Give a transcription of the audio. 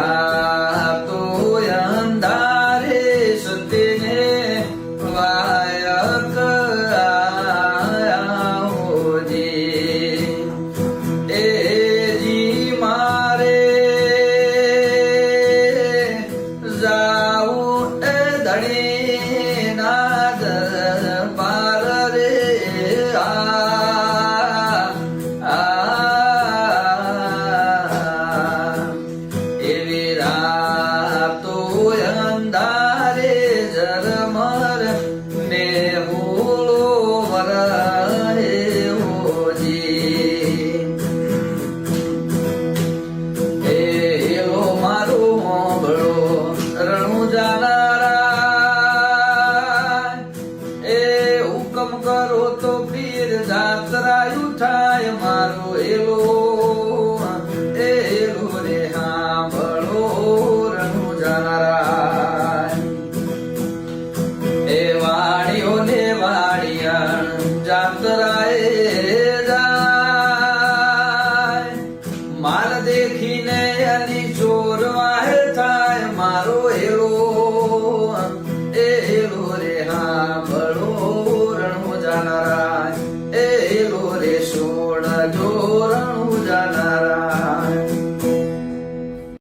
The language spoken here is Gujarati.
રાતો અંધારે સતીને વાયક આવજે એ જી મારે જાવું એ ધણી ના દરબાર રે એવી રાતો અંધારે ઝરમર ને ભૂલો વરહે હોજી એલો મારો હોંભળો રણુજાના એ હુકમ કરો તો પીર જાત્રા ઉઠાય મારો એલો